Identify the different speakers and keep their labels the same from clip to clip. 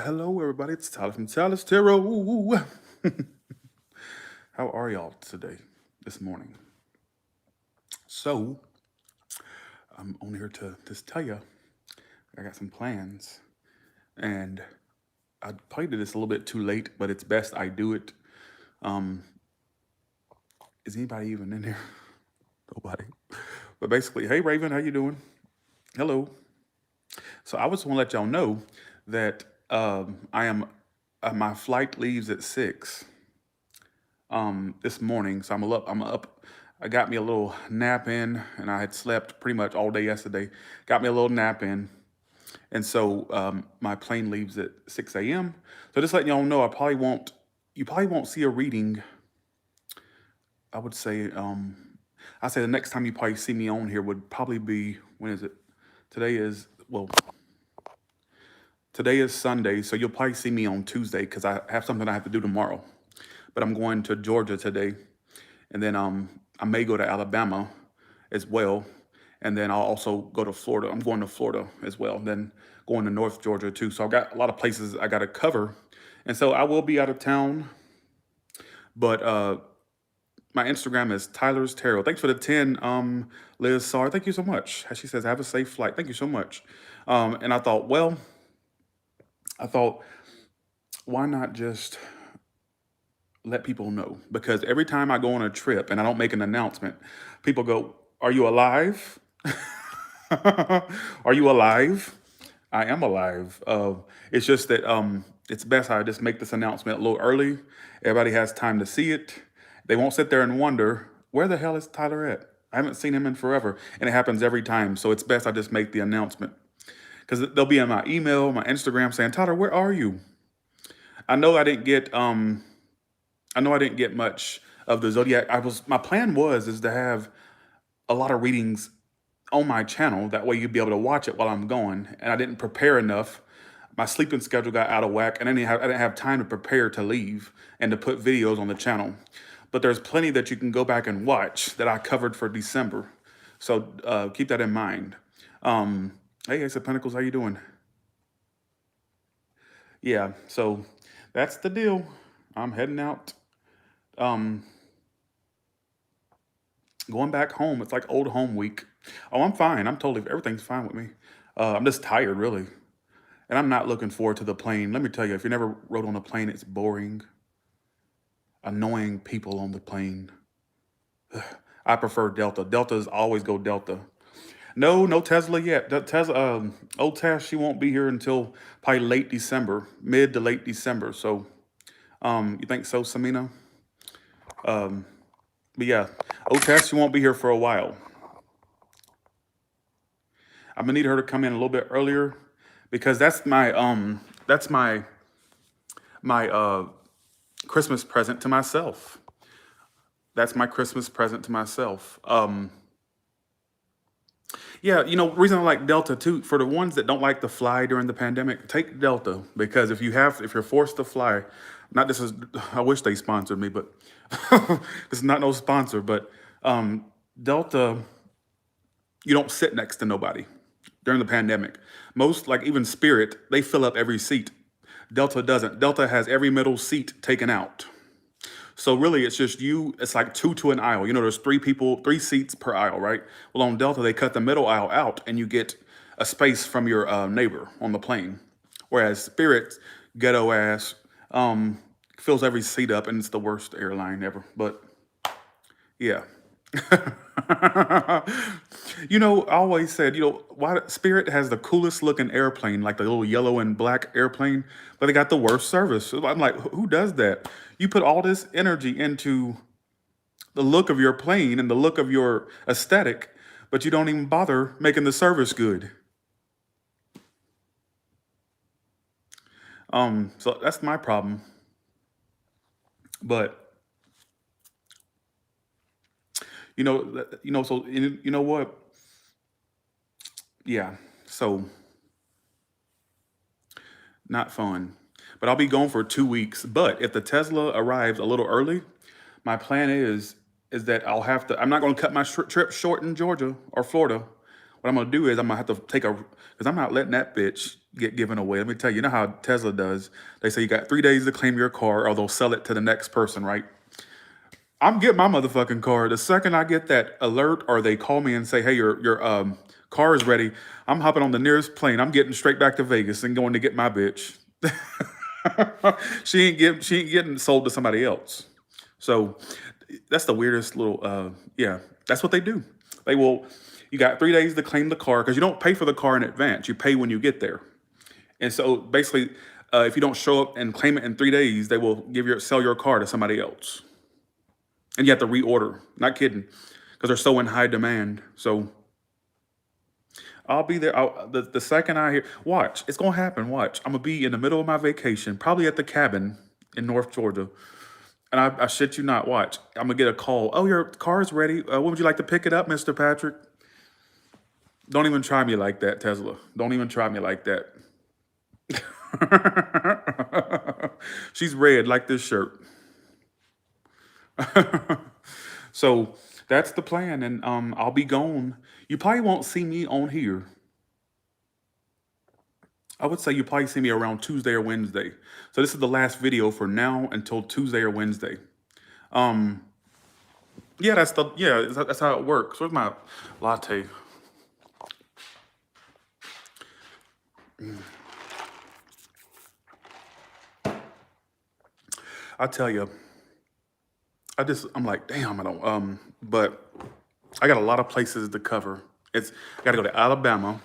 Speaker 1: Hello, everybody. It's Tyler from Tyler's Tarot. How are y'all today, this morning? So, I'm on here to just tell you I got some plans, and I probably did this a little bit too late, but it's best I do it. Um, is anybody even in here? Nobody. But basically, hey Raven, how you doing? Hello. So I just want to let y'all know that I am. My flight leaves at 6 this morning, so I'm up. I'm up. I got me a little nap in, and I had slept pretty much all day yesterday. Got me a little nap in, and so my plane leaves at 6 a.m. So just letting y'all know, I probably won't. You probably won't see a reading. I would say. I say the next time you probably see me on here would probably be, when is it? Today is, well, today is Sunday, so you'll probably see me on Tuesday because I have something I have to do tomorrow. But I'm going to Georgia today, and then I may go to Alabama as well, and then I'll also go to Florida. I'm going to Florida as well, then going to North Georgia too. So I've got a lot of places I got to cover, and so I will be out of town. But my Instagram is Tyler's Tarot. Thanks for the 10, Liz Sar. Thank you so much. As she says, have a safe flight. Thank you so much. And I thought, well, I thought, why not just let people know? Because every time I go on a trip and I don't make an announcement, people go, "Are you alive? Are you alive?" I am alive. It's just that it's best I just make this announcement a little early. Everybody has time to see it. They won't sit there and wonder, where the hell is Tyler at? I haven't seen him in forever. And it happens every time. So it's best I just make the announcement. Because they'll be in my email, my Instagram saying, "Tyler, where are you?" I know I didn't get much of the zodiac. My plan was is to have a lot of readings on my channel. That way you'd be able to watch it while I'm going. And I didn't prepare enough. My sleeping schedule got out of whack, and I didn't have time to prepare to leave and to put videos on the channel. But there's plenty that you can go back and watch that I covered for December. So keep that in mind. Hey, Ace of Pentacles, how you doing? Yeah, so that's the deal. I'm heading out. Um, Going back home. It's like old home week. Oh, I'm fine. Everything's fine with me. I'm just tired, really. And I'm not looking forward to the plane. Let me tell you, if you never rode on a plane, it's boring. Annoying people on the plane. I prefer Delta. Delta's always go Delta. No, no Tesla yet. Old Tess, she won't be here until probably late December, mid to late December. So, you think so, Samina? But yeah, Old Tess, she won't be here for a while. I'm gonna need her to come in a little bit earlier because that's my Christmas present to myself. That's my Christmas present to myself. Yeah, reason I like Delta too, for the ones that don't like to fly during the pandemic, take Delta because if you're forced to fly, not this is, I wish they sponsored me, but this is not no sponsor, but Delta, you don't sit next to nobody during the pandemic. Most, like even Spirit, they fill up every seat. Delta doesn't. Delta has every middle seat taken out. So really, it's just you. It's like two to an aisle. There's three seats per aisle, right? Well, on Delta, they cut the middle aisle out, and you get a space from your neighbor on the plane. Whereas Spirit, ghetto ass, fills every seat up, and it's the worst airline ever. But yeah. I always said, why Spirit has the coolest looking airplane, like the little yellow and black airplane, but they got the worst service. So I'm like, who does that? You put all this energy into the look of your plane and the look of your aesthetic, but you don't even bother making the service good. So that's my problem. But so you know what? Yeah. So not fun. But I'll be gone for 2 weeks. But if the Tesla arrives a little early, my plan is that I'm not going to cut my trip short in Georgia or Florida. What I'm going to do is I'm going to have to because I'm not letting that bitch get given away. Let me tell you, you know how Tesla does. They say you got 3 days to claim your car, or they'll sell it to the next person, right? I'm getting my motherfucking car. The second I get that alert, or they call me and say, "Hey, your car is ready," I'm hopping on the nearest plane. I'm getting straight back to Vegas and going to get my bitch. She ain't getting sold to somebody else. So that's the weirdest little yeah, that's what they do. They will You got 3 days to claim the car because you don't pay for the car in advance. You pay when you get there. And so basically, if you don't show up and claim it in 3 days, they will sell your car to somebody else. And you have to reorder. Not kidding. Because they're so in high demand. So I'll be there. The second I hear, watch, it's going to happen. Watch. I'm going to be in the middle of my vacation, probably at the cabin in North Georgia. And I shit you not, watch. I'm going to get a call. "Oh, your car is ready. When would you like to pick it up, Mr. Patrick?" Don't even try me like that, Tesla. Don't even try me like that. She's red like this shirt. So that's the plan. And I'll be gone. You probably won't see me on here. I would say you probably see me around Tuesday or Wednesday. So this is the last video for now until Tuesday or Wednesday. Yeah, that's how it works. Where's my latte? I tell you, I'm like, damn, I don't but I got a lot of places to cover. I gotta go to Alabama.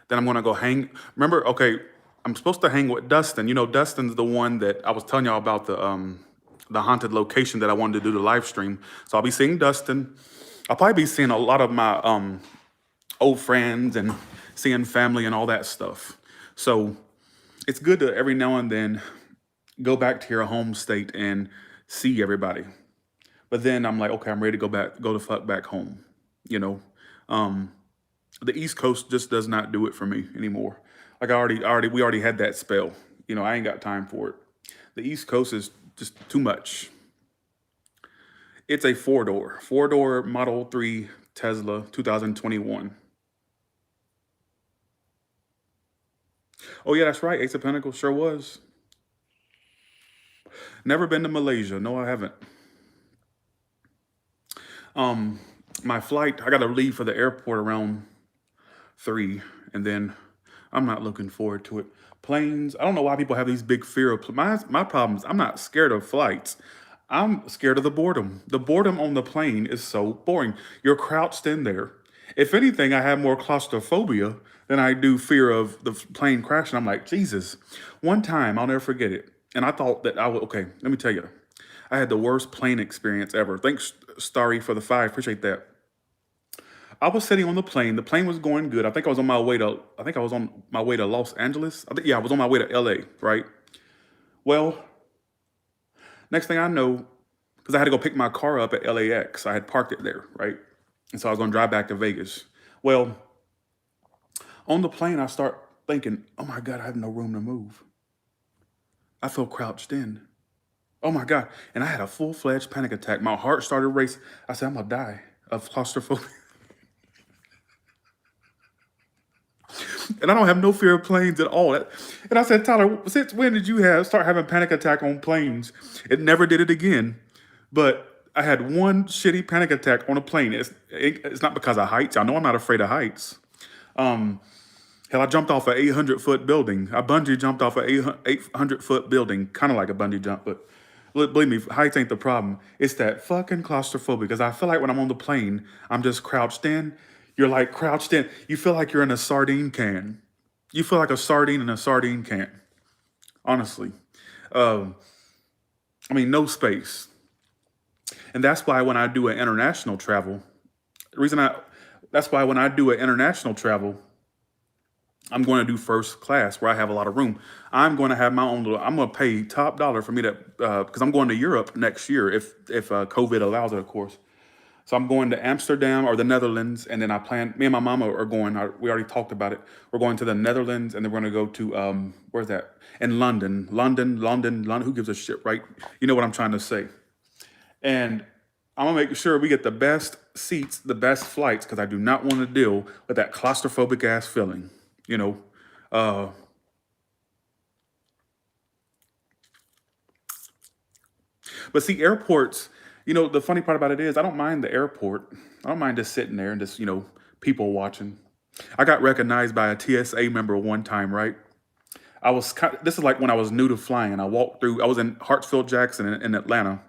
Speaker 1: Then I'm gonna go hang. Remember, okay, I'm supposed to hang with Dustin. You know, Dustin's the one that I was telling y'all about the haunted location that I wanted to do the live stream. So I'll be seeing Dustin. I'll probably be seeing a lot of my old friends and seeing family and all that stuff. So it's good to every now and then go back to your home state and see everybody. But then I'm like, okay, I'm ready to go the fuck back home. You know, the East Coast just does not do it for me anymore. Like we already had that spell. You know, I ain't got time for it. The East Coast is just too much. It's a four-door Model 3 Tesla 2021. Oh yeah, that's right. Ace of Pentacles sure was. Never been to Malaysia. No, I haven't. My flight, I got to leave for the airport around 3, and then I'm not looking forward to it. Planes, I don't know why people have these big fear of my problems. I'm not scared of flights. I'm scared of the boredom. The boredom on the plane is so boring. You're crouched in there. If anything, I have more claustrophobia than I do fear of the plane crashing. I'm like, Jesus. One time, I'll never forget it. And I thought that okay, let me tell you. I had the worst plane experience ever. Thanks, Starry, for the 5. Appreciate that. I was sitting on the plane. The plane was going good. I think I was on my way to Los Angeles. I was on my way to LA, right? Well, next thing I know, because I had to go pick my car up at LAX. I had parked it there, right? And so I was going to drive back to Vegas. Well, on the plane, I start thinking, oh my God, I have no room to move. I feel crouched in. Oh my God. And I had a full-fledged panic attack. My heart started racing. I said, I'm going to die of claustrophobia. And I don't have no fear of planes at all. And I said, Tyler, since when did you start having panic attack on planes? It never did it again. But I had one shitty panic attack on a plane. It's not because of heights. I know I'm not afraid of heights. Hell, I jumped off an 800-foot building. I bungee jumped off an 800-foot building, kind of like a bungee jump, but believe me, heights ain't the problem. It's that fucking claustrophobia, because I feel like when I'm on the plane, I'm just crouched in. You're like crouched in. You feel like you're in a sardine can. You feel like a sardine in a sardine can. Honestly. I mean, no space. And that's why when I do an international travel, I'm going to do first class where I have a lot of room. I'm going to have my own I'm going to pay top dollar for me to, because I'm going to Europe next year if COVID allows it, of course. So I'm going to Amsterdam or the Netherlands, and then me and my mama are going, we already talked about it. We're going to the Netherlands, and then we're going to go to, where's that? In London, who gives a shit, right? You know what I'm trying to say. And I'm going to make sure we get the best seats, the best flights, because I do not want to deal with that claustrophobic ass feeling. You know, Uh, but see, airports, the funny part about it is I don't mind the airport. I don't mind just sitting there and just, people watching. I got recognized by a TSA member one time, right? This is like when I was new to flying. I was in Hartsfield Jackson in Atlanta.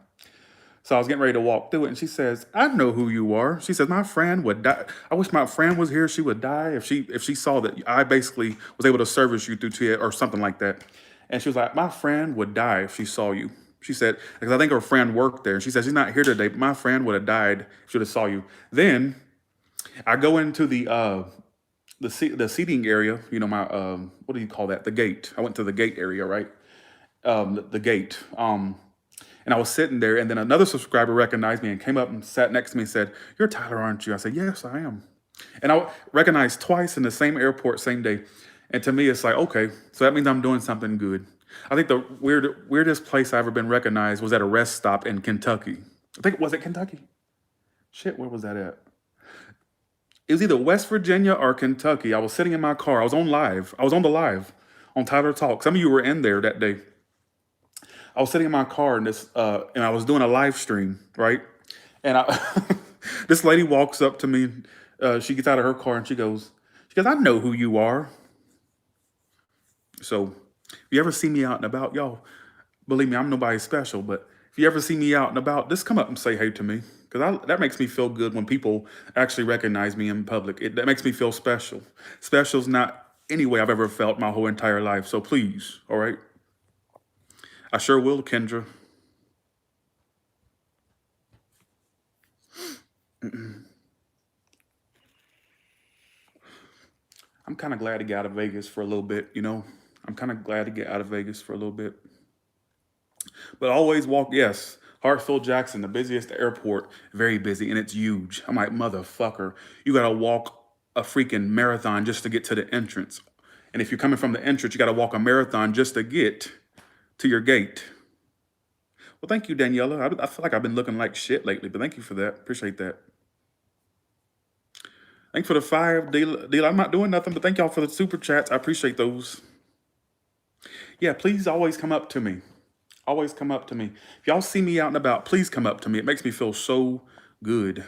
Speaker 1: So I was getting ready to walk through it, and she says, "I know who you are." She says, "My friend would die. I wish my friend was here. She would die if she saw that I basically was able to service you through TA or something like that." And she was like, "My friend would die if she saw you." She said, because I think her friend worked there. She said she's not here today, but my friend would have died if she would have saw you. Then I go into the seating area. My what do you call that? The gate. I went to the gate area, right? The gate. And I was sitting there, and then another subscriber recognized me and came up and sat next to me and said, "You're Tyler, aren't you?" I said, "Yes, I am." And I recognized twice in the same airport, same day. And to me, it's like, okay, so that means I'm doing something good. I think the weirdest place I ever been recognized was at a rest stop in Kentucky. I think was it Kentucky? Shit, where was that at? It was either West Virginia or Kentucky. I was sitting in my car. I was on live. I was on the live on Tyler Talk. Some of you were in there that day. I was sitting in my car and I was doing a live stream, right? And this lady walks up to me. She gets out of her car and she goes, "I know who you are." So if you ever see me out and about, y'all, believe me, I'm nobody special, but if you ever see me out and about, just come up and say hey to me. Because that makes me feel good when people actually recognize me in public. That makes me feel special. Special's not any way I've ever felt my whole entire life. So please, all right? I sure will, Kendra. I'm kind of glad to get out of Vegas for a little bit. I'm kind of glad to get out of Vegas for a little bit. But always walk, yes. Hartsfield Jackson, the busiest airport, very busy, and it's huge. I'm like, motherfucker, you gotta walk a freaking marathon just to get to the entrance. And if you're coming from the entrance, you gotta walk a marathon just to get to your gate. Well, thank you, Daniela. I feel like I've been looking like shit lately, but thank you for that. Appreciate that. Thanks for the 5 deal. I'm not doing nothing, but thank y'all for the super chats. I appreciate those. Yeah, please always come up to me. Always come up to me. If y'all see me out and about, please come up to me. It makes me feel so good.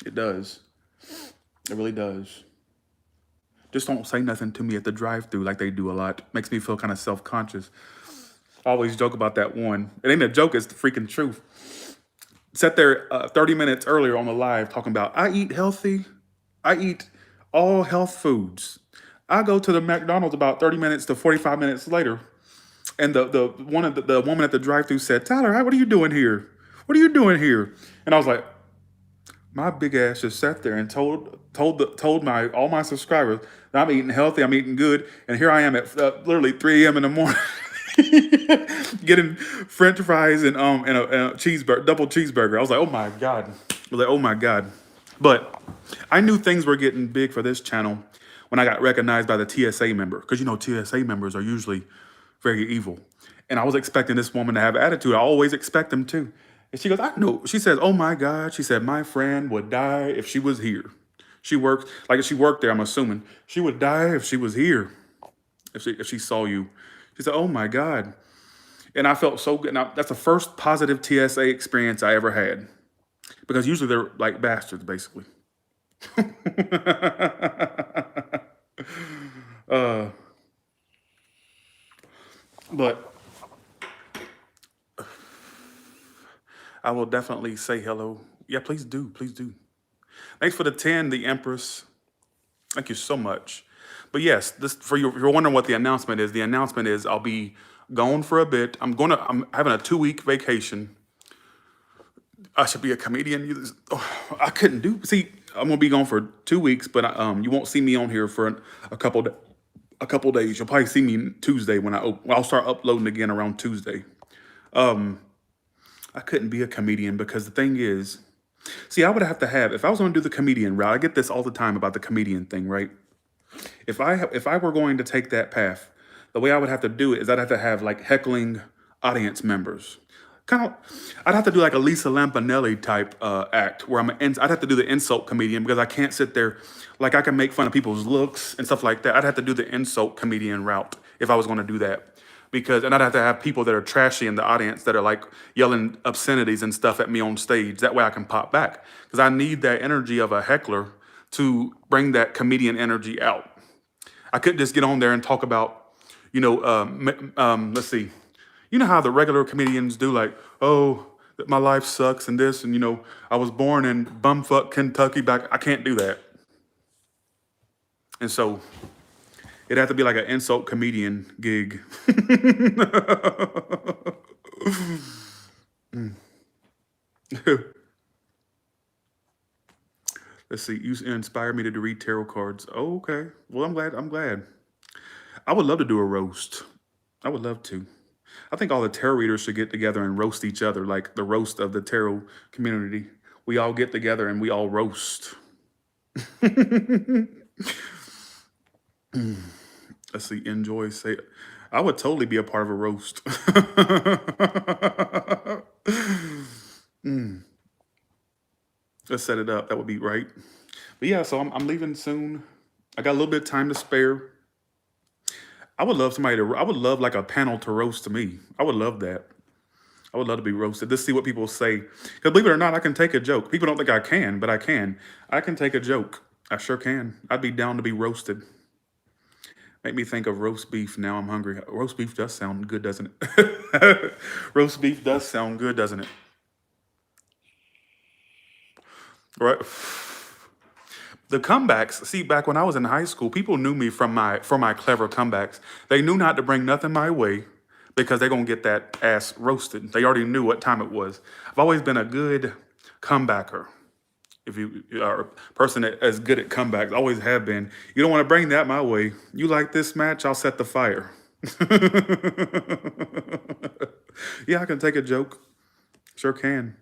Speaker 1: It does. It really does. Just don't say nothing to me at the drive-thru like they do a lot. Makes me feel kind of self-conscious. I always joke about that one. It ain't a joke, it's the freaking truth. Sat there 30 minutes earlier on the live talking about, I eat healthy. I eat all health foods. I go to the McDonald's about 30 minutes to 45 minutes later. And the woman at the drive-thru said, "Tyler, what are you doing here? What are you doing here?" And I was like, my big ass just sat there and told my all my subscribers that I'm eating healthy, I'm eating good, and here I am at literally 3 a.m. in the morning getting French fries and a cheeseburger, double cheeseburger. I was like, oh my god. I was like, oh my god. But I knew things were getting big for this channel when I got recognized by the TSA member, because TSA members are usually very evil. And I was expecting this woman to have attitude. I always expect them to. And she goes, "I know." She says, "Oh my God." She said, "My friend would die if she was here." She worked, like if she worked there, I'm assuming. She would die if she was here, if she saw you. She said, "Oh my God." And I felt so good. Now, that's the first positive TSA experience I ever had. Because usually they're like bastards, basically. But I will definitely say hello. Yeah, please do. Please do. Thanks for the 10, the Empress. Thank you so much. But yes, this for you. If you're wondering what the announcement is, I'll be gone for a bit. I'm having a 2-week vacation. I should be a comedian. I couldn't do. See, I'm gonna be gone for 2 weeks, but you won't see me on here for a couple days. You'll probably see me Tuesday when I'll start uploading again around Tuesday. I couldn't be a comedian because the thing is, see, I would have to have, if I was going to do the comedian route, I get this all the time about the comedian thing, right? If I were going to take that path, the way I would have to do it is I'd have to have like heckling audience members. kind of, I'd have to do like a Lisa Lampanelli type act where I'd have to do the insult comedian because I can't sit there, like I can make fun of people's looks and stuff like that. I'd have to do the insult comedian route if I was going to do that. Because, and I'd have to have people that are trashy in the audience that are like yelling obscenities and stuff at me on stage. That way I can pop back. Because I need that energy of a heckler to bring that comedian energy out. I couldn't just get on there and talk about, let's see, you know how the regular comedians do, like, oh, my life sucks and this, and I was born in bumfuck Kentucky back. I can't do that. And so it'd have to be like an insult comedian gig. Let's see. You inspired me to read tarot cards. Oh, okay. Well, I'm glad. I'm glad. I would love to do a roast. I would love to. I think all the tarot readers should get together and roast each other, like the roast of the tarot community. We all get together and we all roast. Let's see. Enjoy. Say, I would totally be a part of a roast. Let's set it up. That would be right. But yeah, so I'm leaving soon. I got a little bit of time to spare. I would love I would love like a panel to roast me. I would love that. I would love to be roasted. Let's see what people say. Because believe it or not, I can take a joke. People don't think I can, but I can. I can take a joke. I sure can. I'd be down to be roasted. Make me think of roast beef. Now I'm hungry. Roast beef does sound good, doesn't it? Roast beef does sound good, doesn't it? Right. The comebacks, see, back when I was in high school, people knew me for my clever comebacks. They knew not to bring nothing my way because they're gonna get that ass roasted. They already knew what time it was. I've always been a good comebacker. If you are a person that is good at comebacks, always have been. You don't want to bring that my way. You like this match? I'll set the fire. Yeah, I can take a joke. Sure can.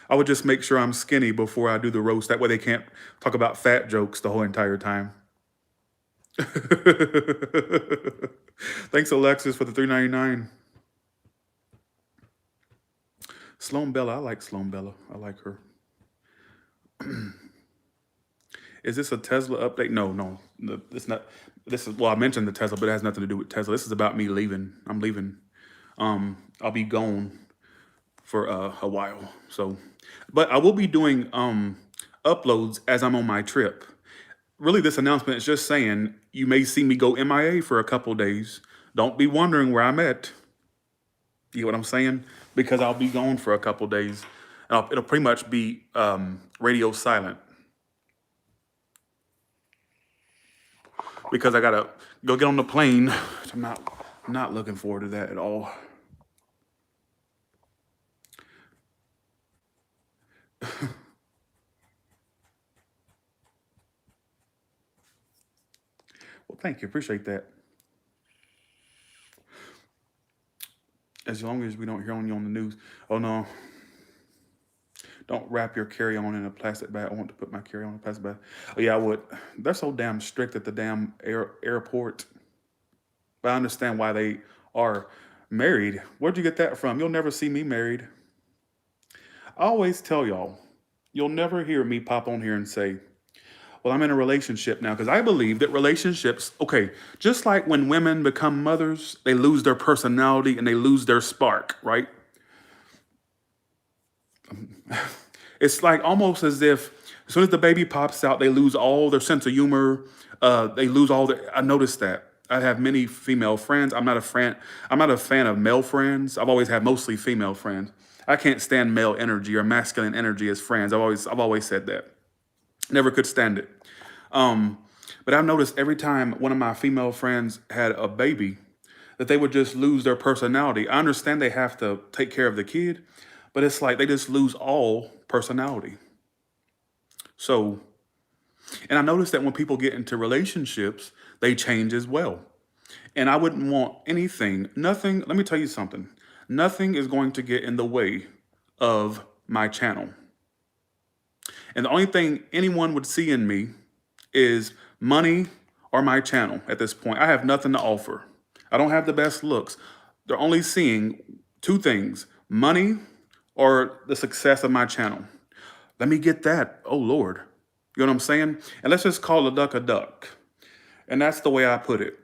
Speaker 1: I would just make sure I'm skinny before I do the roast. That way they can't talk about fat jokes the whole entire time. Thanks, Alexis, for the $3.99. Sloan Bella. I like Sloan Bella. I like her. Is this a Tesla update? No. It's not. This is, well, I mentioned the Tesla, but it has nothing to do with Tesla. This is about me leaving. I'm leaving. I'll be gone for a while. So, but I will be doing uploads as I'm on my trip. Really, this announcement is just saying you may see me go MIA for a couple days. Don't be wondering where I'm at. You know what I'm saying? Because I'll be gone for a couple days. It'll pretty much be radio silent. Because I gotta go get on the plane. I'm not looking forward to that at all. Well, thank you. Appreciate that. As long as we don't hear on you on the news. Oh no. Don't wrap your carry-on in a plastic bag. I want to put my carry-on in a plastic bag. Oh yeah, I would. They're so damn strict at the damn airport. But I understand why they are. Married. Where'd you get that from? You'll never see me married. I always tell y'all, you'll never hear me pop on here and say, well, I'm in a relationship now, because I believe that relationships, okay, just like when women become mothers, they lose their personality and they lose their spark, right? It's like almost as if as soon as the baby pops out, they lose all their sense of humor. They lose all their. I noticed that. I have many female friends. I'm not a fan of male friends. I've always had mostly female friends. I can't stand male energy or masculine energy as friends. I've always said that. Never could stand it. But I've noticed every time one of my female friends had a baby, that they would just lose their personality. I understand they have to take care of the kid, but it's like they just lose all personality. So, and I noticed that when people get into relationships, they change as well. And I wouldn't want nothing, let me tell you something. Nothing is going to get in the way of my channel. And the only thing anyone would see in me is money or my channel at this point. I have nothing to offer. I don't have the best looks. They're only seeing two things, money or the success of my channel? Let me get that. Oh, Lord. You know what I'm saying? And let's just call a duck a duck. And that's the way I put it.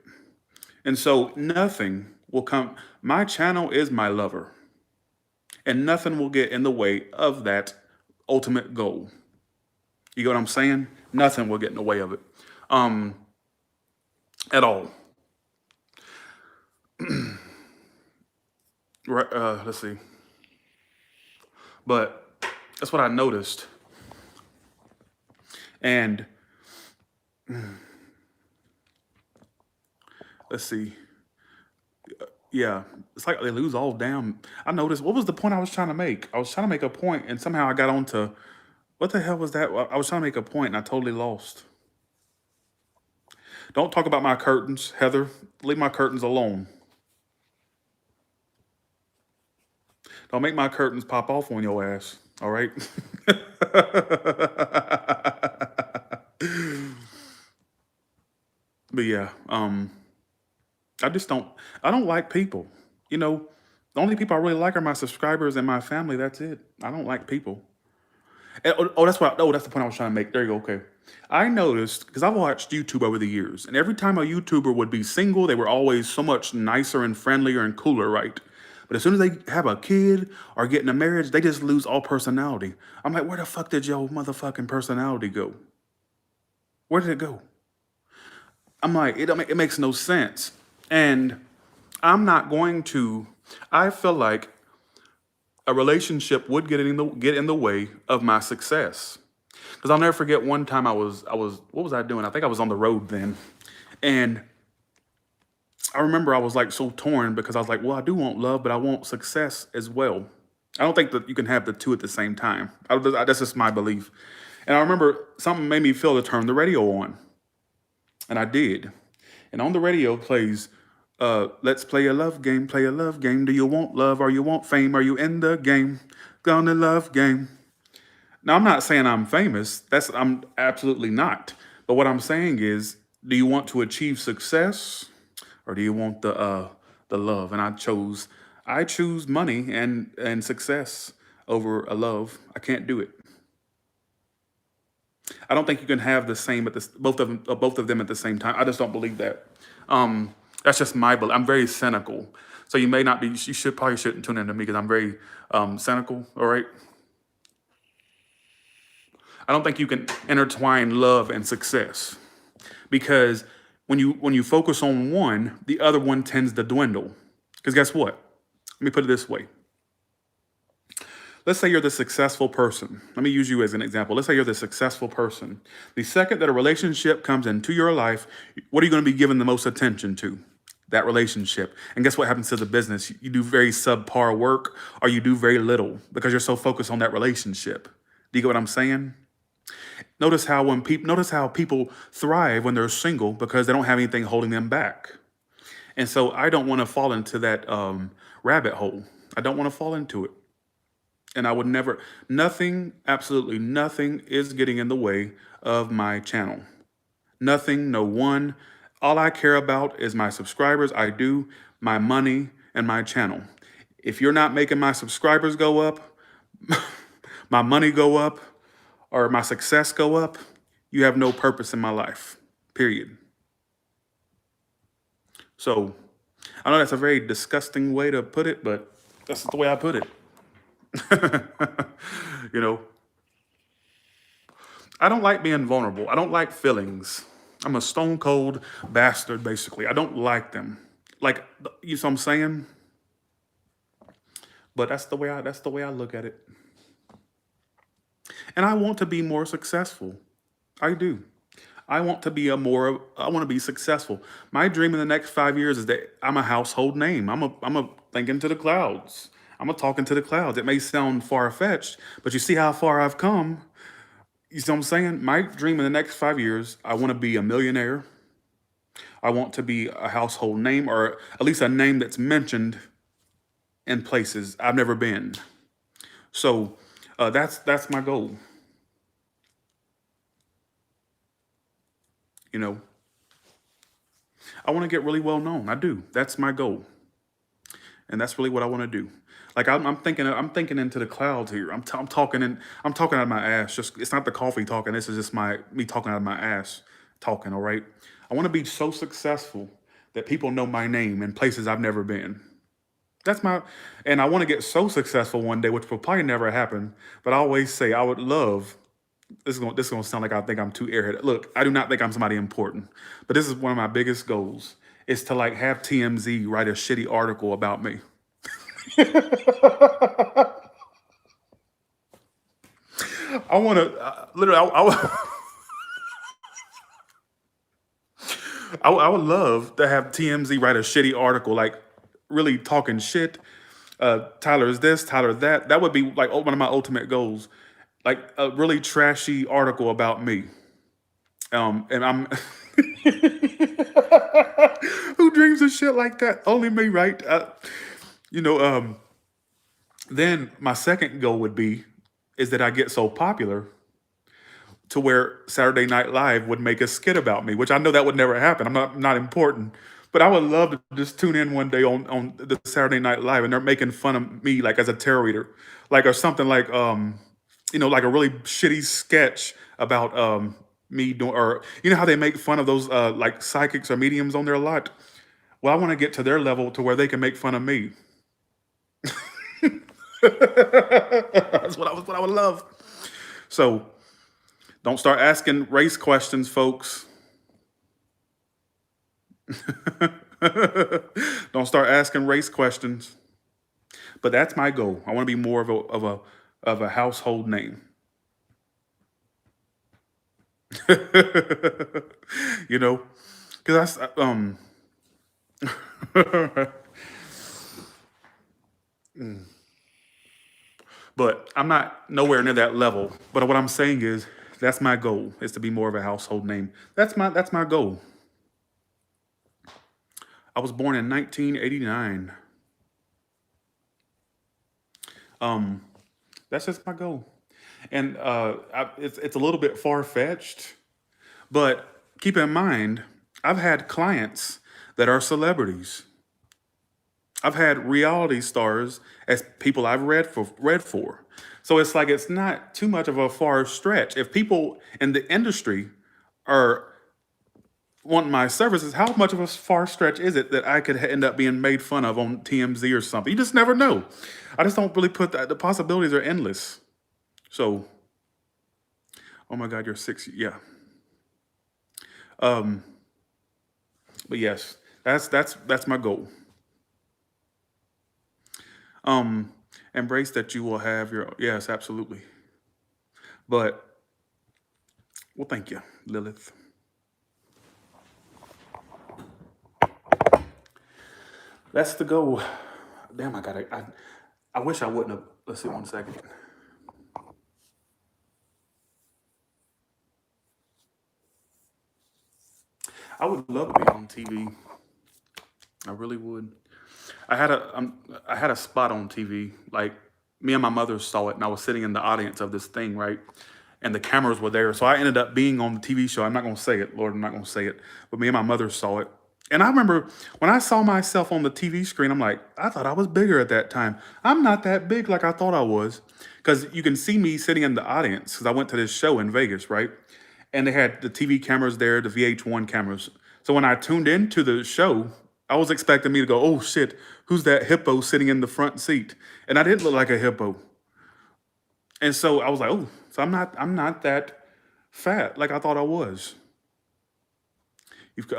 Speaker 1: And so nothing will come. My channel is my lover. And nothing will get in the way of that ultimate goal. You get what I'm saying? Nothing will get in the way of it. At all. Right, let's see. But that's what I noticed. And let's see. Yeah, it's like they lose all damn. I noticed. What was the point I was trying to make? I was trying to make a point, and somehow I got onto what the hell was that? I was trying to make a point, and I totally lost. Don't talk about my curtains, Heather. Leave my curtains alone. Don't make my curtains pop off on your ass. All right. But yeah, I just don't. I don't like people. You know, the only people I really like are my subscribers and my family. That's it. I don't like people. Oh, that's what. Oh, that's the point I was trying to make. There you go. Okay. I noticed because I've watched YouTube over the years, and every time a YouTuber would be single, they were always so much nicer and friendlier and cooler, right? But as soon as they have a kid or get in a marriage, they just lose all personality. I'm like, where the fuck did your motherfucking personality go? Where did it go? I'm like, it makes no sense. And I'm not going to. I feel like a relationship would get in the way of my success. Because I'll never forget one time I was what was I doing? I think I was on the road then, and I remember I was like so torn because I was like, well, I do want love, but I want success as well. I don't think that you can have the two at the same time. That's just my belief. And I remember something made me feel to turn the radio on, and I did. And on the radio plays, let's play a love game, play a love game. Do you want love or you want fame? Are you in the game? Gonna love game. Now, I'm not saying I'm famous. I'm absolutely not. But what I'm saying is, do you want to achieve success, or do you want the love? And I choose money and success over a love. I can't do it. I don't think you can have the same at both of them at the same time. I just don't believe that. That's just my belief. I'm very cynical. So you may not be. You should probably shouldn't tune into me because I'm very cynical. All right. I don't think you can intertwine love and success because when you focus on one, the other one tends to dwindle. Because guess what? Let me put it this way. Let's say you're the successful person. Let me use you as an example. Let's say you're the successful person. The second that a relationship comes into your life, what are you going to be giving the most attention to? That relationship. And guess what happens to the business? You do very subpar work or you do very little because you're so focused on that relationship. Do you get what I'm saying? Notice how people thrive when they're single because they don't have anything holding them back. And so I don't want to fall into that rabbit hole. I don't want to fall into it. And I would never, nothing, absolutely nothing is getting in the way of my channel. Nothing, no one. All I care about is my subscribers. I do, my money, and my channel. If you're not making my subscribers go up, my money go up, or my success go up, you have no purpose in my life, period. So I know that's a very disgusting way to put it, but that's the way I put it. You know, I don't like being vulnerable. I don't like feelings. I'm a stone cold bastard, basically. I don't like them. Like, you know what I'm saying? But that's the way I look at it. And I want to be more successful. I do. I want to be successful. My dream in the next 5 years is that I'm a household name. I'm a thinking to the clouds. I'm a talking to the clouds. It may sound far-fetched, but you see how far I've come. You see what I'm saying? My dream in the next 5 years, I want to be a millionaire. I want to be a household name, or at least a name that's mentioned in places I've never been. So that's my goal. You know, I want to get really well known. I do. That's my goal. And that's really what I want to do. Like I'm thinking into the clouds here. I'm talking out of my ass. Just it's not the coffee talking. This is just me talking out of my ass talking. All right. I want to be so successful that people know my name in places I've never been. That's my, and I want to get so successful one day, which will probably never happen. But I always say I would love. This is gonna sound like I think I'm too airheaded. Look, I do not think I'm somebody important, but this is one of my biggest goals is to like have TMZ write a shitty article about me. I want to literally. I would love to have TMZ write a shitty article, like really talking shit. Tyler is this, Tyler that. That would be like one of my ultimate goals, like a really trashy article about me. And I'm who dreams of shit like that? Only me, right? You know. Then my second goal would be is that I get so popular to where Saturday Night Live would make a skit about me, which I know that would never happen. I'm not important, but I would love to just tune in one day on the Saturday Night Live and they're making fun of me like as a tarot reader, like or something like like a really shitty sketch about me doing or you know how they make fun of those like psychics or mediums on there a lot. Well, I want to get to their level to where they can make fun of me. That's what I would love. So don't start asking race questions, folks. Don't start asking race questions. But that's my goal. I want to be more of a household name. You know, because but I'm not nowhere near that level. But what I'm saying is that's my goal is to be more of a household name. That's my goal. I was born in 1989. Um, that's just my goal. And it's a little bit far fetched, but keep in mind, I've had clients that are celebrities. I've had reality stars as people I've read for. So it's like it's not too much of a far stretch. If people in the industry are wanting my services, how much of a far stretch is it that I could end up being made fun of on TMZ or something? You just never know. I just don't really put that. The possibilities are endless. So, oh my God, you're 6. Yeah. Um, but yes, that's my goal. Um, Embrace that you will have your yes, absolutely. But well, thank you, Lilith. That's the goal. Damn, I wish I wouldn't have. Let's see, 1 second. I would love to be on TV. I really would. I had a spot on TV. Like me and my mother saw it, and I was sitting in the audience of this thing, right? And the cameras were there, so I ended up being on the TV show. I'm not gonna say it, Lord. I'm not gonna say it. But me and my mother saw it, and I remember when I saw myself on the TV screen, I'm like, I thought I was bigger at that time. I'm not that big like I thought I was, because you can see me sitting in the audience because I went to this show in Vegas, right? And they had the TV cameras there, the VH1 cameras. So when I tuned into the show, I was expecting me to go, oh shit, who's that hippo sitting in the front seat? And I didn't look like a hippo. And so I was like, oh, so I'm not that fat like I thought I was. You've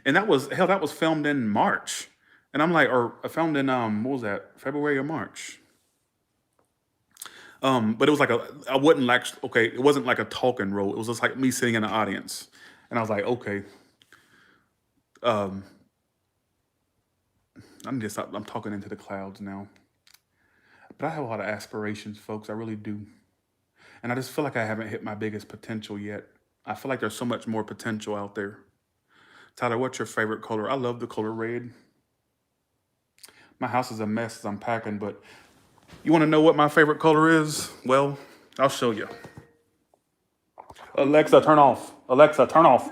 Speaker 1: and that was hell, that was filmed in March. And I'm like, or filmed in what was that, February or March? But it was like I wouldn't like okay, it wasn't like a talking role. It was just like me sitting in the audience. And I was like, okay, um, I'm talking into the clouds now. But I have a lot of aspirations, folks. I really do. And I just feel like I haven't hit my biggest potential yet. I feel like there's so much more potential out there. Tyler, what's your favorite color? I love the color red. My house is a mess as I'm packing, but you want to know what my favorite color is? Well, I'll show you. Alexa, turn off. Alexa, turn off.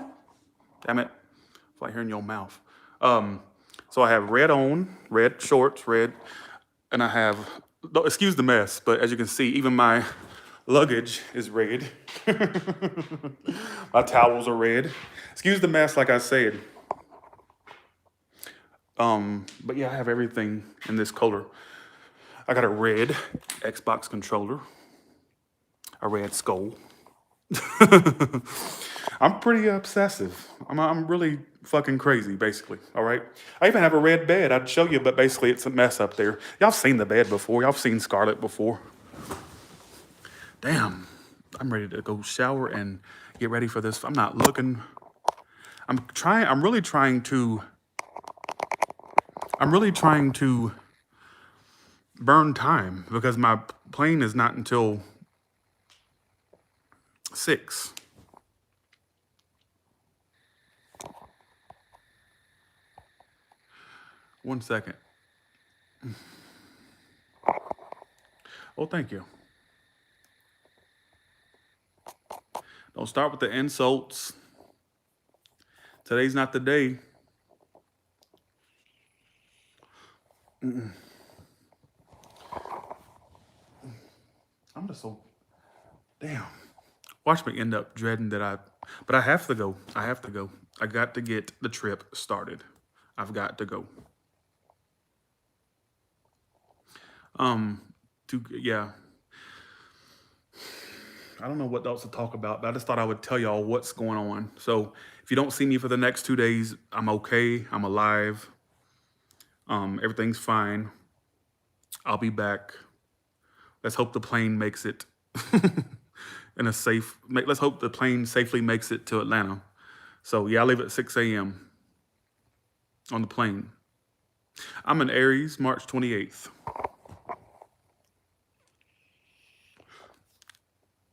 Speaker 1: Damn it. It's like hearing your mouth. Um, So I have red on, red shorts, red, and I have, excuse the mess, but as you can see, even my luggage is red. My towels are red. Excuse the mess, like I said. But yeah, I have everything in this color. I got a red Xbox controller, a red skull. I'm pretty obsessive. I'm really fucking crazy, basically. All right. I even have a red bed. I'd show you, but basically it's a mess up there. Y'all seen the bed before. Y'all seen Scarlet before. Damn. I'm ready to go shower and get ready for this. I'm not looking. I'm really trying to burn time because my plane is not until 6. One second. Oh, thank you. Don't start with the insults. Today's not the day. I'm just so damn. Watch me end up dreading that but I have to go. I have to go. I got to get the trip started. I've got to go. Yeah. I don't know what else to talk about, but I just thought I would tell y'all what's going on. So if you don't see me for the next 2 days, I'm okay. I'm alive. Everything's fine. I'll be back. Let's hope the plane makes it in a safe. Let's hope the plane safely makes it to Atlanta. So yeah, I leave at 6 a.m. on the plane. I'm in Aries, March 28th.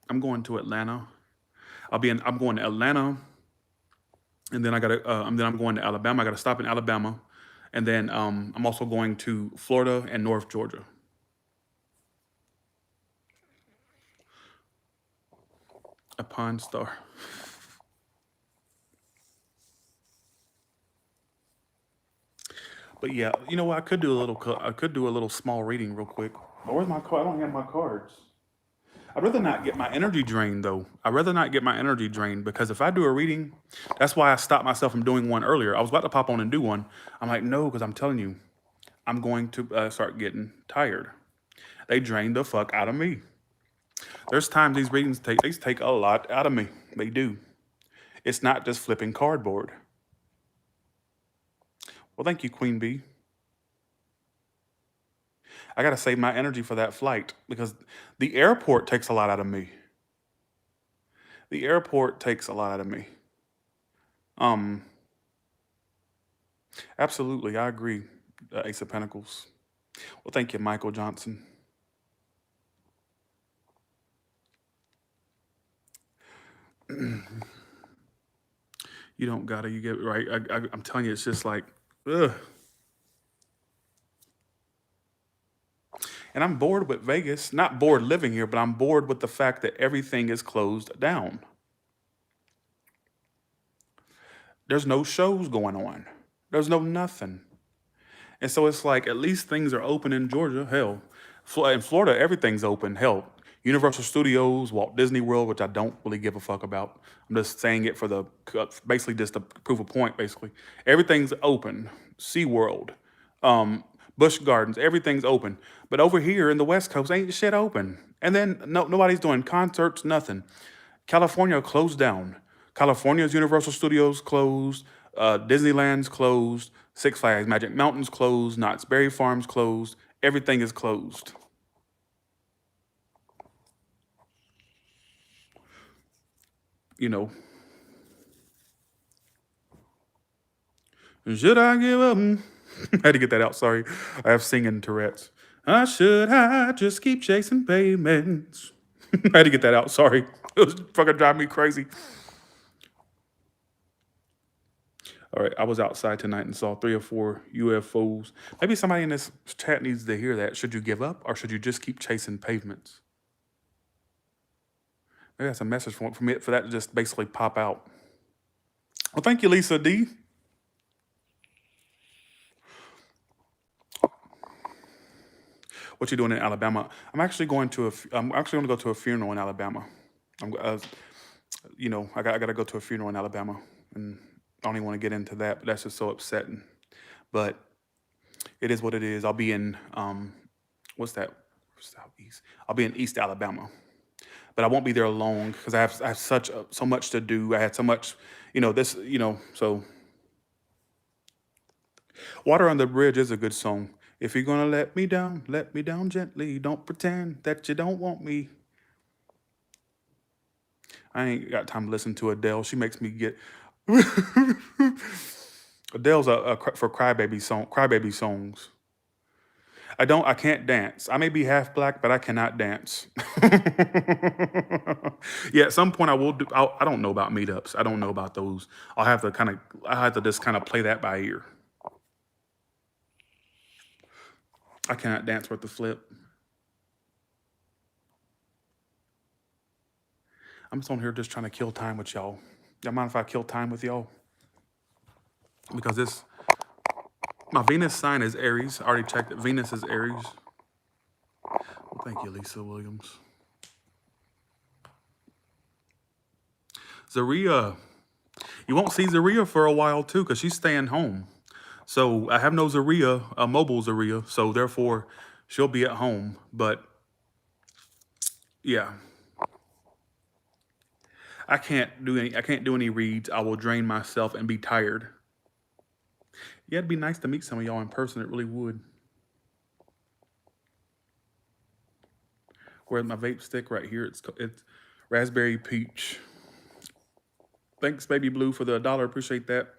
Speaker 1: I'm going to Atlanta. I'm going to Atlanta, and then I'm going to Alabama. I gotta stop in Alabama, and then I'm also going to Florida and North Georgia. A Pawn Star. But yeah, you know what? I could do a little small reading real quick. But where's my card? I don't have my cards. I'd rather not get my energy drained though. I'd rather not get my energy drained because if I do a reading, that's why I stopped myself from doing one earlier. I was about to pop on and do one. I'm like, no, because I'm telling you, I'm going to start getting tired. They drain the fuck out of me. There's times these readings take a lot out of me. They do. It's not just flipping cardboard. Well, thank you, Queen Bee. I got to save my energy for that flight because the airport takes a lot out of me. The airport takes a lot out of me. Um, Absolutely, I agree. Ace of Pentacles. Well, thank you, Michael Johnson. You don't gotta. You get right. I'm telling you, it's just like, ugh. And I'm bored with Vegas. Not bored living here, but I'm bored with the fact that everything is closed down. There's no shows going on. There's no nothing. And so it's like, at least things are open in Georgia. Hell, in Florida, everything's open. Hell, Universal Studios, Walt Disney World, which I don't really give a fuck about. I'm just saying it for basically just to prove a point, basically. Everything's open. SeaWorld, Busch Gardens, everything's open. But over here in the West Coast, ain't shit open. And then nobody's doing concerts, nothing. California closed down. California's Universal Studios closed. Disneyland's closed. Six Flags Magic Mountain's closed. Knott's Berry Farm's closed. Everything is closed. You know. Should I give up? I had to get that out. Sorry. I have singing Tourette's. I just keep chasing payments? I had to get that out. Sorry. It was fucking driving me crazy. All right, I was outside tonight and saw 3 or 4 UFOs. Maybe somebody in this chat needs to hear that. Should you give up or should you just keep chasing pavements? Maybe that's a message for that to just basically pop out. Well, thank you, Lisa D. What you doing in Alabama? I'm actually going to go to a funeral in Alabama. I'm, I got to go to a funeral in Alabama, and I don't even want to get into that, but that's just so upsetting. But it is what it is. I'll be in what's that? Southeast. I'll be in East Alabama, but I won't be there long because I have so much to do. I had so much, So Water on the Bridge is a good song. If you're gonna let me down gently. Don't pretend that you don't want me. I ain't got time to listen to Adele. She makes me get. Adele's for crybaby songs. I can't dance. I may be half black, but I cannot dance. Yeah, at some point I will do. I don't know about meetups. I don't know about those. I have to just kind of play that by ear. I cannot dance worth the flip. I'm just on here just trying to kill time with y'all. Y'all mind if I kill time with y'all? Because my Venus sign is Aries. I already checked it. Venus is Aries. Well, thank you, Lisa Williams. Zaria. You won't see Zaria for a while too, because she's staying home. So I have no Zaria, a mobile Zaria. So therefore, she'll be at home. But yeah, I can't do any reads. I will drain myself and be tired. Yeah, it'd be nice to meet some of y'all in person. It really would. Where's my vape stick? Right here. It's raspberry peach. Thanks, Baby Blue, for the $1. Appreciate that.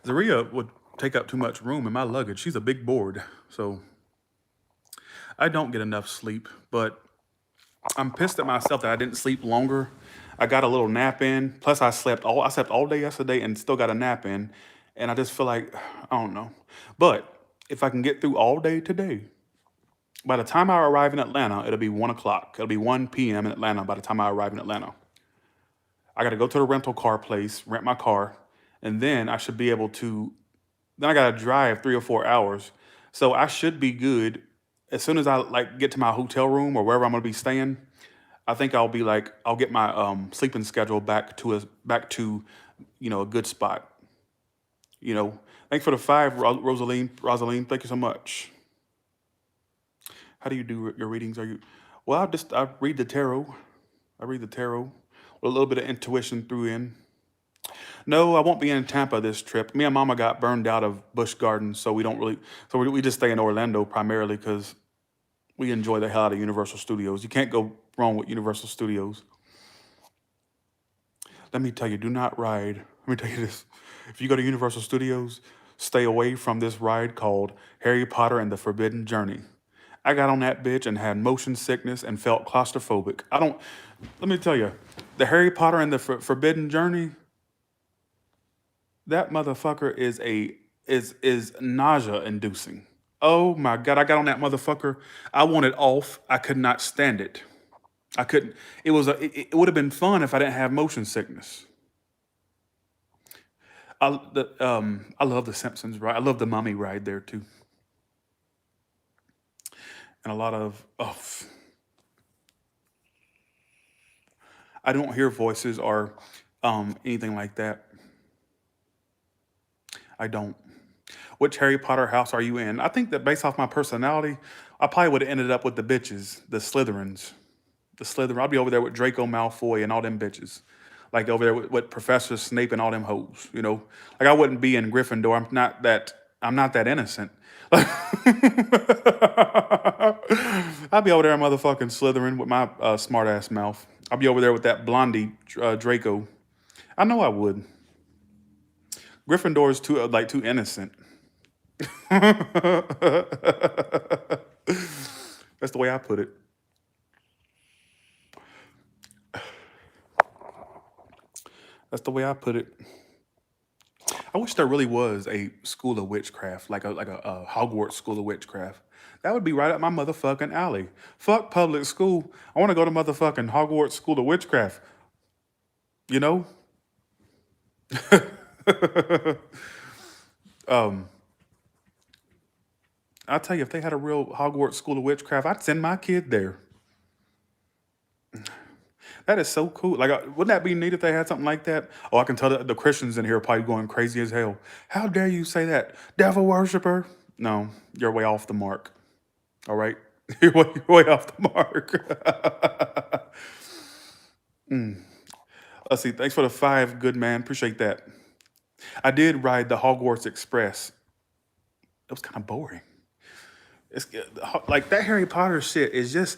Speaker 1: Zaria would take up too much room in my luggage. She's a big board, so I don't get enough sleep. But I'm pissed at myself that I didn't sleep longer. I got a little nap in. Plus, I slept all day yesterday and still got a nap in. And I just feel like I don't know. But if I can get through all day today, by the time I arrive in Atlanta, it'll be 1 o'clock. It'll be 1 p.m. in Atlanta by the time I arrive in Atlanta. I got to go to the rental car place, rent my car, and then I should be able to. Then I got to drive 3 or 4 hours, so I should be good as soon as I get to my hotel room or wherever I'm gonna be staying. I think I'll get my sleeping schedule back to a good spot. You know, thanks for the 5, Rosaline. Rosaline, thank you so much. How do you do your readings? Are you? Well, I read the tarot. I read the tarot with a little bit of intuition through in. No, I won't be in Tampa this trip. Me and Mama got burned out of Busch Gardens, so we don't really. So we just stay in Orlando primarily because we enjoy the hell out of Universal Studios. You can't go wrong with Universal Studios. Let me tell you, do not ride. Let me tell you this: if you go to Universal Studios, stay away from this ride called Harry Potter and the Forbidden Journey. I got on that bitch and had motion sickness and felt claustrophobic. I don't. Let me tell you, the Harry Potter and the Forbidden Journey. That motherfucker is nausea inducing. Oh my god, I got on that motherfucker. I wanted off. I could not stand it. I couldn't. It would have been fun if I didn't have motion sickness. I love the Simpsons ride. I love the Mummy ride there too. And a lot of I don't hear voices or anything like that. I don't. Which Harry Potter house are you in? I think that based off my personality, I probably would have ended up with the bitches, the Slytherins. The Slytherin. I'll be over there with Draco Malfoy and all them bitches. Like over there with Professor Snape and all them hoes, you know? Like I wouldn't be in Gryffindor. I'm not that innocent. I'd be over there in motherfucking Slytherin with my smart ass mouth. I'll be over there with that blondie Draco. I know I would. Gryffindor is too innocent. That's the way I put it. That's the way I put it. I wish there really was a school of witchcraft, like a Hogwarts school of witchcraft. That would be right up my motherfucking alley. Fuck public school. I want to go to motherfucking Hogwarts school of witchcraft. You know? I'll tell you, if they had a real Hogwarts School of Witchcraft, I'd send my kid there. That is so cool. Like, wouldn't that be neat if they had something like that? Oh, I can tell the Christians in here are probably going crazy as hell. How dare you say that? Devil worshiper. No, you're way off the mark. All right? You're way off the mark. Let's see. Thanks for the 5, good man. Appreciate that. I did ride the Hogwarts Express. It was kind of boring. It's like that Harry Potter shit is just.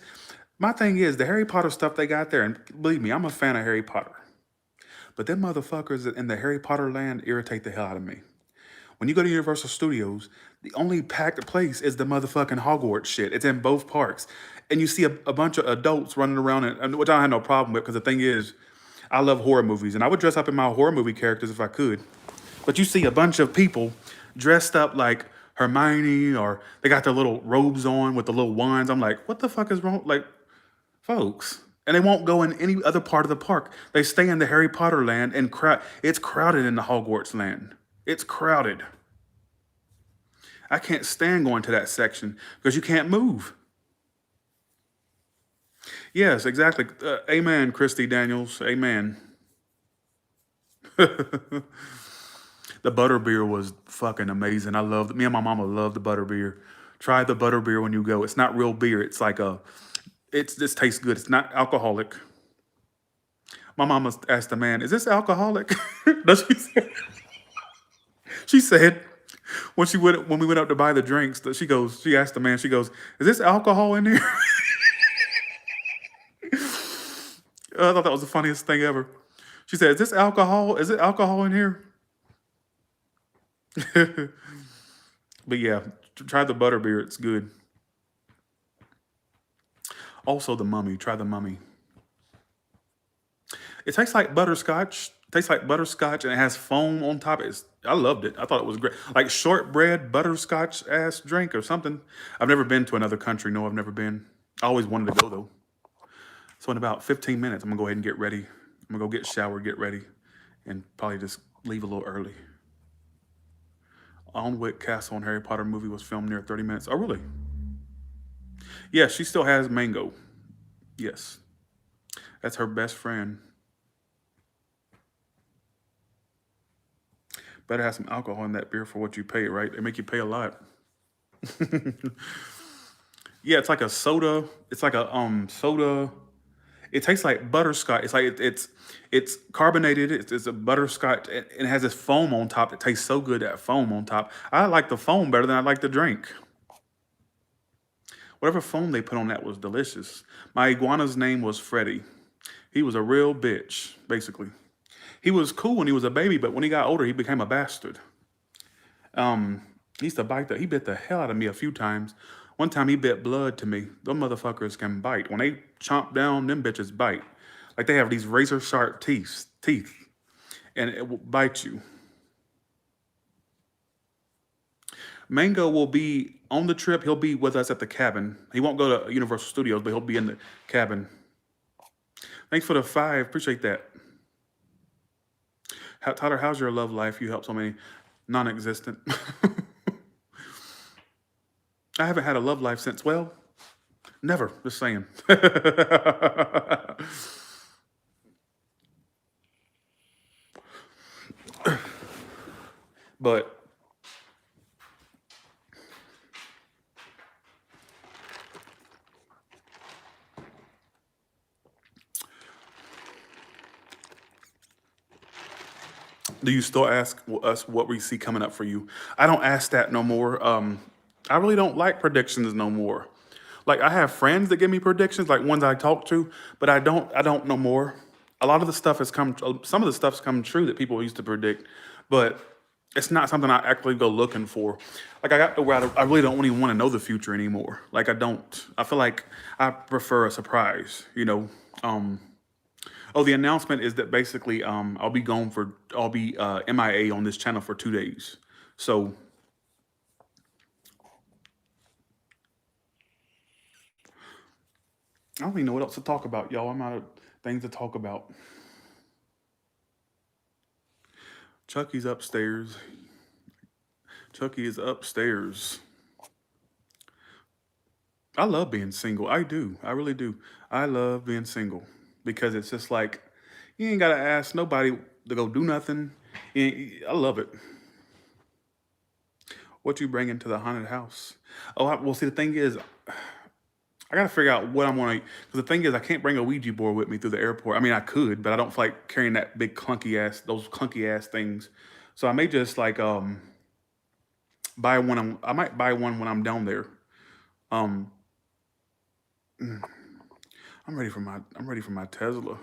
Speaker 1: My thing is the Harry Potter stuff they got there, and believe me, I'm a fan of Harry Potter. But them motherfuckers in the Harry Potter land irritate the hell out of me. When you go to Universal Studios, the only packed place is the motherfucking Hogwarts shit. It's in both parks. And you see a bunch of adults running around, which I don't have no problem with, because the thing is, I love horror movies, and I would dress up in my horror movie characters if I could. But you see a bunch of people dressed up like Hermione, or they got their little robes on with the little wands. I'm like, what the fuck is wrong? Like, folks. And they won't go in any other part of the park. They stay in the Harry Potter land, and it's crowded in the Hogwarts land. It's crowded. I can't stand going to that section because you can't move. Yes, exactly. Amen, Christy Daniels. Amen. The butterbeer was fucking amazing. I loved it. Me and my mama love the butterbeer. Try the butterbeer when you go. It's not real beer. It's like this tastes good. It's not alcoholic. My mama asked the man, "Is this alcoholic?" No, she said when we went up to buy the drinks, she asked the man, she goes, "Is this alcohol in here?" I thought that was the funniest thing ever. She said, "Is this alcohol? Is it alcohol in here?" But yeah, try the butterbeer. It's good. Also, the Mummy. Try the Mummy. It tastes like butterscotch. Tastes like butterscotch, and it has foam on top. I loved it. I thought it was great. Like shortbread butterscotch ass drink or something. I've never been to another country. No, I've never been. I always wanted to go though. So in about 15 minutes, I'm gonna go ahead and get ready. I'm gonna go get showered, get ready, and probably just leave a little early. Alnwick Castle and Harry Potter movie was filmed near 30 minutes. Oh, really? Yeah, she still has Mango. Yes. That's her best friend. Better have some alcohol in that beer for what you pay, right? They make you pay a lot. Yeah, it's like a soda. It's like a soda. It tastes like butterscotch. It's like it's carbonated. It's a butterscotch, and it has this foam on top. It tastes so good, that foam on top. I like the foam better than I like the drink. Whatever foam they put on that was delicious. My iguana's name was Freddy. He was a real bitch, basically. He was cool when he was a baby, but when he got older, he became a bastard. He used to he bit the hell out of me a few times. One time he bit blood to me. Them motherfuckers can bite. When they chomp down, them bitches bite. Like they have these razor sharp teeth, and it will bite you. Mango will be on the trip. He'll be with us at the cabin. He won't go to Universal Studios, but he'll be in the cabin. Thanks for the 5. Appreciate that. Tyler, how's your love life? You help so many. Non-existent. I haven't had a love life since, well, never. Just saying. But do you still ask us what we see coming up for you? I don't ask that no more. I really don't like predictions no more. Like I have friends that give me predictions, like ones I talk to, but I don't no more. A lot of the stuff has come. Some of the stuff's come true that people used to predict, but it's not something I actually go looking for. Like I got to where I really don't even want to know the future anymore. Like I don't. I feel like I prefer a surprise. Oh, the announcement is that basically I'll be MIA on this channel for 2 days. So I don't even know what else to talk about, y'all. I'm out of things to talk about. Chucky's upstairs. Chucky is upstairs. I love being single. I do. I really do. I love being single because it's just like you ain't gotta ask nobody to go do nothing. I love it. What you bring into the haunted house? Oh, well, see, the thing is, I gotta figure out what I'm gonna. Because the thing is, I can't bring a Ouija board with me through the airport. I mean, I could, but I don't feel like carrying that big those clunky ass things. So I may just like buy one. I might buy one when I'm down there. Um, I'm ready for my Tesla.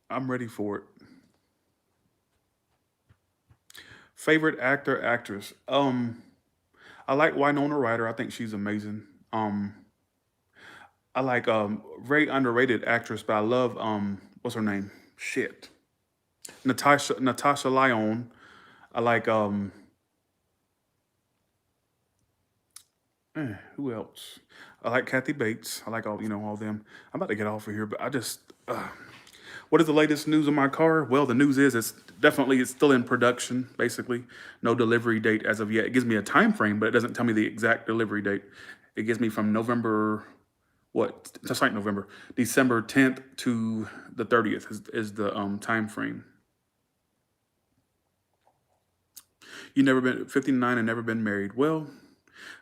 Speaker 1: I'm ready for it. Favorite actor, actress. I like Winona Ryder. I think she's amazing. I like very underrated actress, but I love what's her name? Shit. Natasha Lyonne. I like who else? I like Kathy Bates. I like all them. I'm about to get off of here, but I just what is the latest news on my car? Well, the news is it's still in production. Basically, no delivery date as of yet. It gives me a time frame, but it doesn't tell me the exact delivery date. It gives me from November what? That's like November, December 10th to the 30th is the time frame. You never been 59 and never been married. Well,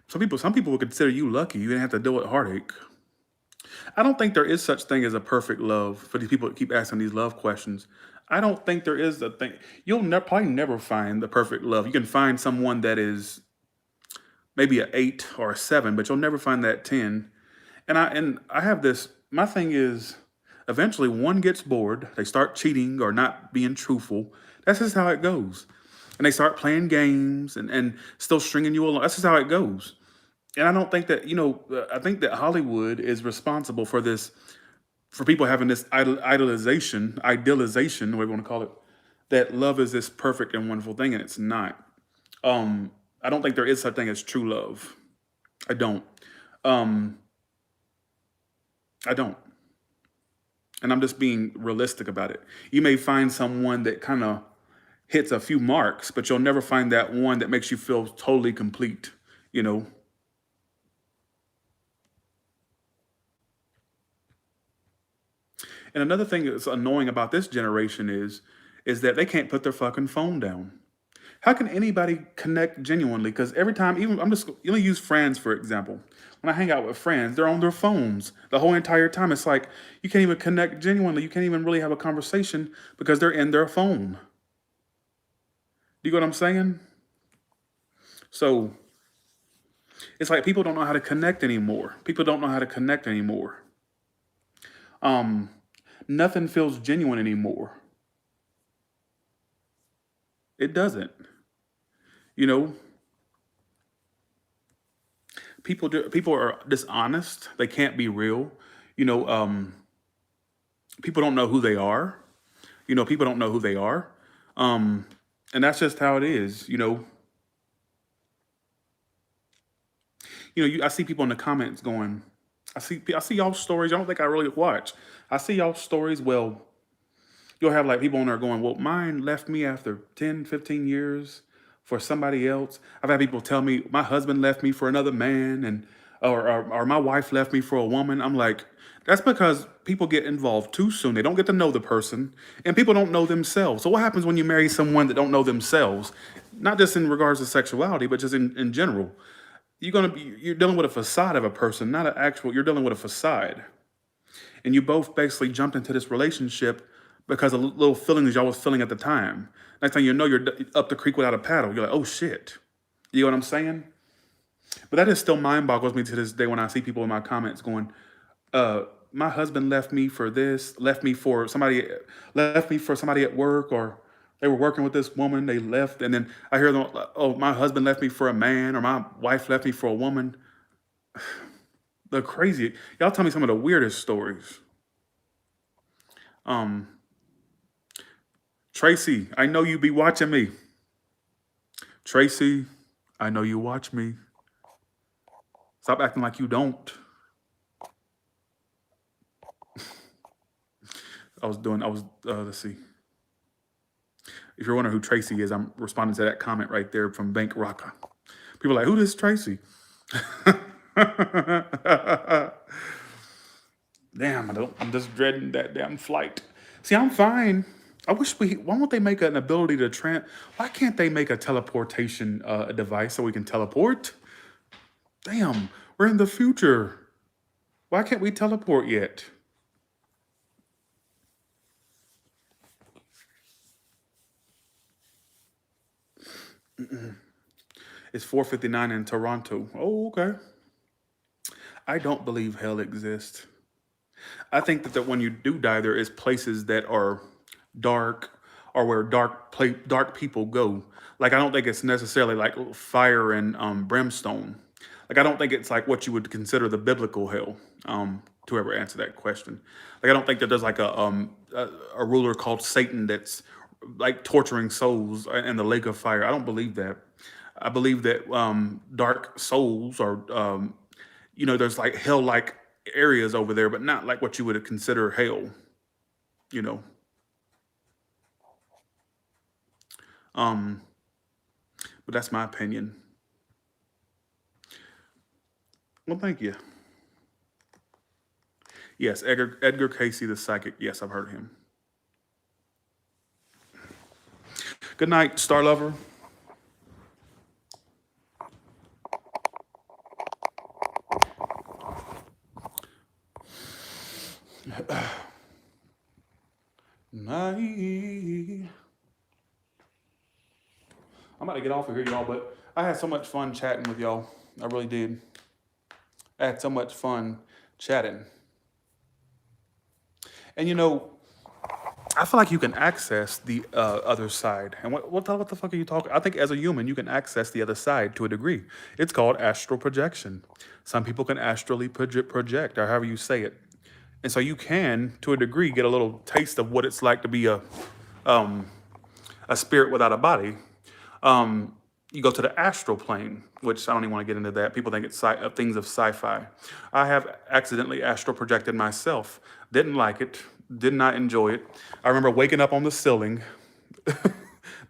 Speaker 1: some people would consider you lucky. You didn't have to deal with heartache. I don't think there is such thing as a perfect love for these people that keep asking these love questions. I don't think there is a thing. Probably never find the perfect love. You can find someone that is maybe an 8 or a 7, but you'll never find that 10. And I have this. My thing is, eventually one gets bored. They start cheating or not being truthful. That's just how it goes. And they start playing games and still stringing you along. That's just how it goes. And I don't think that I think that Hollywood is responsible for this, for people having this idealization, whatever you want to call it, that love is this perfect and wonderful thing, and it's not. I don't think there is such thing as true love. I don't. Um, I don't. And I'm just being realistic about it. You may find someone that kind of hits a few marks, but you'll never find that one that makes you feel totally complete. You know. And another thing that's annoying about this generation is that they can't put their fucking phone down. How can anybody connect genuinely? Because every time, even I'm just you know use friends for example. When I hang out with friends, they're on their phones the whole entire time. It's like you can't even connect genuinely. You can't even really have a conversation because they're in their phone. Do you get what I'm saying? So it's like people don't know how to connect anymore. People don't know how to connect anymore. Um, Nothing feels genuine anymore. It doesn't. You know, people are dishonest. They can't be real. You know, people don't know who they are. People don't know who they are. Um, and that's just how it is. I see people in the comments going, I see y'all stories. I don't think I really watch. I see y'all stories. Well, you'll have like people on there going, well, mine left me after 10, 15 years for somebody else. I've had people tell me my husband left me for another man and or my wife left me for a woman. I'm like, that's because people get involved too soon. They don't get to know the person and people don't know themselves. So what happens when you marry someone that don't know themselves? Not just in regards to sexuality, but just in general. You're dealing with a facade of a person, not an actual, you're dealing with a facade. And you both basically jumped into this relationship because of little feelings y'all was feeling at the time. Next thing you know, you're up the creek without a paddle. You're like, oh shit. You know what I'm saying? But that is still mind boggles me to this day when I see people in my comments going, my husband left me for this, left me for somebody at work, or they were working with this woman, they left, and then I hear them, oh, my husband left me for a man, or my wife left me for a woman. The crazy, y'all tell me some of the weirdest stories. Um, Tracy, I know you be watching me. Tracy, I know you watch me. Stop acting like you don't. Let's see. If you're wondering who Tracy is, I'm responding to that comment right there from Bank Rocka. People are like, who is Tracy? Damn, I'm just dreading that damn flight. See, I'm fine. Why won't they make an ability to why can't they make a teleportation device so we can teleport? Damn, we're in the future. Why can't we teleport yet? It's 4:59 in Toronto. Oh, okay. I don't believe hell exists. I think that when you do die, there is places that are dark or where dark people go. Like I don't think it's necessarily like fire and brimstone. Like I don't think it's like what you would consider the biblical hell. To ever answer that question, like I don't think that there's like a ruler called Satan that's like torturing souls in the lake of fire. I don't believe that. I believe that dark souls are there's like hell like areas over there, but not like what you would consider hell, you know. Um, but that's my opinion. Well, thank you. Yes, Edgar Casey, the psychic. Yes, I've heard of him. Good night, Star Lover. Night. I'm about to get off of here, y'all, but I had so much fun chatting with y'all. I really did. I had so much fun chatting. And I feel like you can access the other side. And what the fuck are you talking? I think as a human, you can access the other side to a degree. It's called astral projection. Some people can astrally project, or however you say it. And so you can, to a degree, get a little taste of what it's like to be a spirit without a body. You go to the astral plane, which I don't even want to get into that. People think it's things of sci-fi. I have accidentally astral projected myself. Didn't like it. Did not enjoy it. I remember waking up on the ceiling.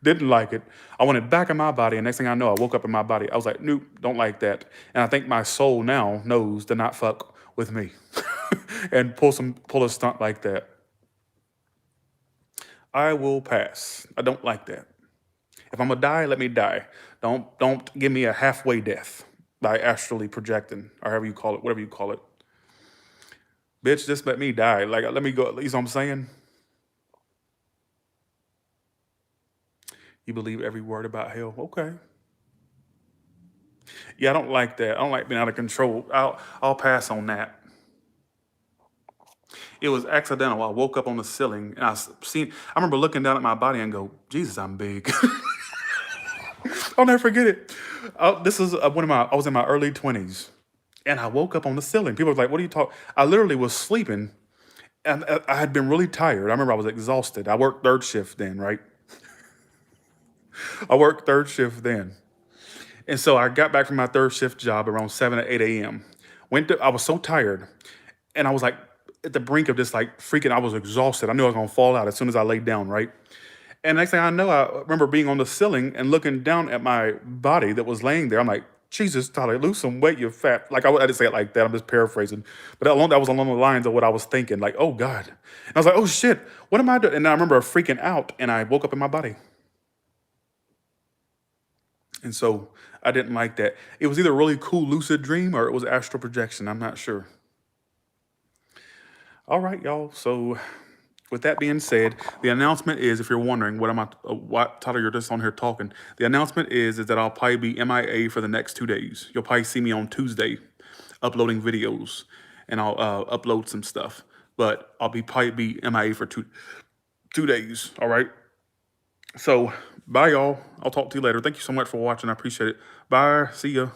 Speaker 1: Didn't like it. I wanted back in my body, and next thing I know, I woke up in my body. I was like, nope, don't like that. And I think my soul now knows to not fuck with me and pull a stunt like that. I will pass. I don't like that. If I'm gonna die, let me die. Don't give me a halfway death by astrally projecting or however you call it, whatever you call it. Bitch, just let me die. Like let me go. You know what I'm saying? You believe every word about hell? Okay. Yeah, I don't like that. I don't like being out of control. I'll pass on that. It was accidental. I woke up on the ceiling and I remember looking down at my body and go, Jesus, I'm big. I'll never forget it. This is I was in my early 20s and I woke up on the ceiling. People were like, what are you talking? I literally was sleeping and I had been really tired. I remember I was exhausted. I worked third shift then, right? I worked third shift then. And so I got back from my third shift job around 7 or 8 a.m. I was so tired and I was like at the brink of just like freaking, I was exhausted. I knew I was gonna fall out as soon as I laid down, right? And next thing I know, I remember being on the ceiling and looking down at my body that was laying there. I'm like, Jesus, Tyler, lose some weight, you're fat. Like, I didn't say it like that. I'm just paraphrasing. But that was along the lines of what I was thinking. Like, oh, God. And I was like, oh, shit, what am I doing? And I remember freaking out, and I woke up in my body. And so I didn't like that. It was either a really cool lucid dream or it was astral projection. I'm not sure. All right, y'all. So with that being said, the announcement is, if you're wondering what Tyler, you're just on here talking. The announcement is that I'll probably be MIA for the next 2 days. You'll probably see me on Tuesday uploading videos, and I'll upload some stuff. But I'll probably be MIA for 2 days. All right. So bye, y'all. I'll talk to you later. Thank you so much for watching. I appreciate it. Bye. See ya.